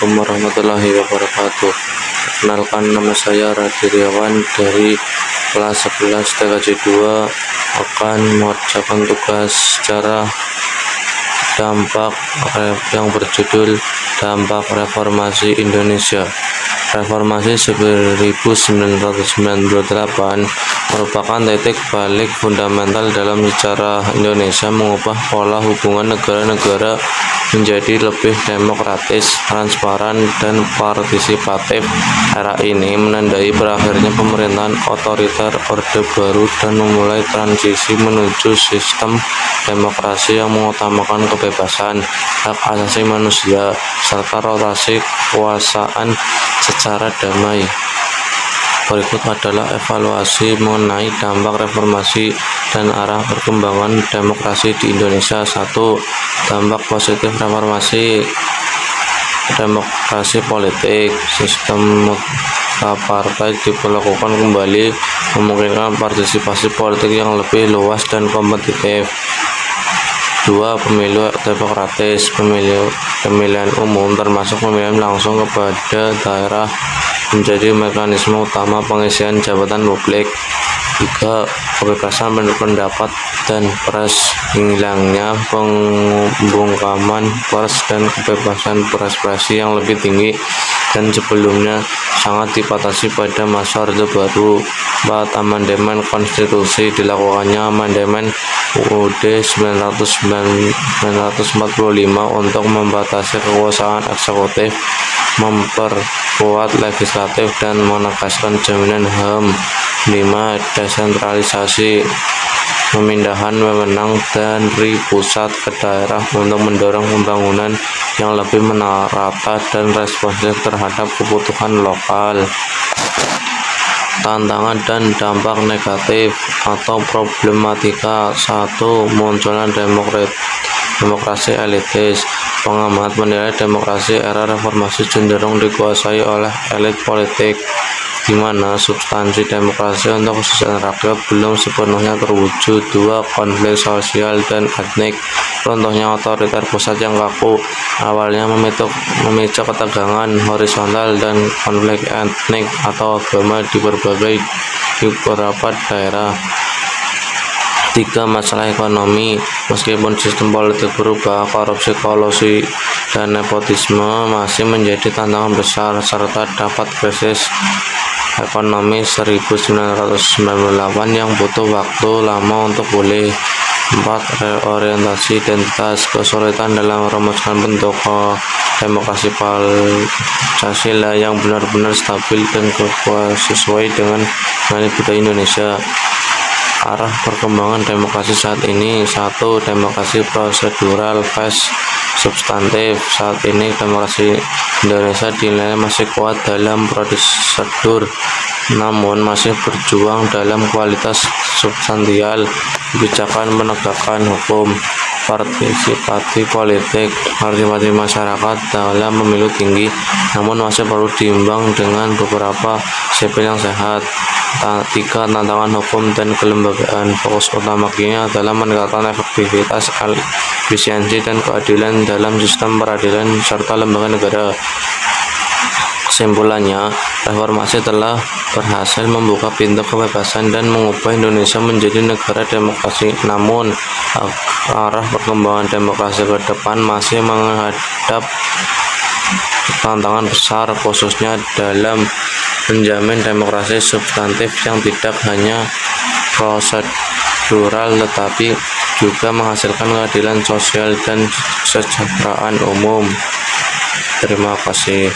Assalamualaikum warahmatullahi wabarakatuh. Perkenalkan, nama saya Radiriawan dari kelas 11 TKJ 2 akan mengerjakan tugas sejarah dampak yang berjudul Dampak Reformasi Indonesia. Reformasi 1998 merupakan titik balik fundamental dalam sejarah Indonesia, mengubah pola hubungan negara-negara menjadi lebih demokratis, transparan, dan partisipatif. Era ini menandai berakhirnya pemerintahan otoriter Orde Baru dan memulai transisi menuju sistem demokrasi yang mengutamakan kebebasan, hak asasi manusia, serta rotasi kekuasaan secara damai. Berikut adalah evaluasi mengenai dampak reformasi dan arah perkembangan demokrasi di Indonesia. 1. Dampak positif reformasi. Demokrasi politik, sistem partai diberlakukan kembali, memungkinkan partisipasi politik yang lebih luas dan kompetitif. 2. Pemilu demokratis. Pemilihan umum termasuk pemilihan langsung kepada daerah menjadi mekanisme utama pengisian jabatan publik. 3. Kebebasan berpendapat dan pers. Hilangnya pembungkaman pers dan kebebasan berekspresi yang lebih tinggi dan sebelumnya sangat dibatasi pada masa Orde Baru. 4. Amandemen konstitusi. Dilakukannya amandemen UUD 1945 untuk membatasi kekuasaan eksekutif, memperkuat legislatif, dan menegaskan jaminan HAM. 5. Desentralisasi. Pemindahan wewenang dari pusat ke daerah untuk mendorong pembangunan yang lebih merata dan responsif terhadap kebutuhan lokal. Tantangan dan dampak negatif atau problematika. 1. Munculnya demokrasi elitis. Pengamat menilai demokrasi era reformasi cenderung dikuasai oleh elit politik, di mana substansi demokrasi untuk kesejahteraan rakyat belum sepenuhnya terwujud. 2. Konflik sosial dan etnik. Contohnya otoriter pusat yang kaku, awalnya memicu ketegangan horizontal dan konflik etnik atau agama di beberapa daerah. 3. Masalah ekonomi. Meskipun sistem politik berubah, korupsi, kolusi, dan nepotisme masih menjadi tantangan besar, serta dapat krisis ekonomi 1998 yang butuh waktu lama untuk pulih. 4. Reorientasi identitas. Kesulitan dalam merumuskan bentuk demokrasi Pancasila yang benar-benar stabil dan sesuai dengan nilai budaya Indonesia. Arah perkembangan demokrasi saat ini. 1. Demokrasi prosedural vs substantif. Saat ini demokrasi Indonesia dinilai masih kuat dalam prosedur, namun masih berjuang dalam kualitas substansial. Kebijakan menegakkan hukum. Partisipasi politik. Partisipasi masyarakat dalam pemilu tinggi, namun masih perlu diimbang dengan beberapa sipil yang sehat. 3. Tantangan hukum dan kelembagaan. Fokus utamanya adalah meningkatkan efektivitas, efisiensi, dan keadilan dalam sistem peradilan serta lembaga negara. Kesimpulannya, reformasi telah berhasil membuka pintu kebebasan dan mengubah Indonesia menjadi negara demokrasi. Namun, arah perkembangan demokrasi ke depan masih menghadap tantangan besar, khususnya dalam menjamin demokrasi substantif yang tidak hanya prosedural tetapi juga menghasilkan keadilan sosial dan kesejahteraan umum. Terima kasih.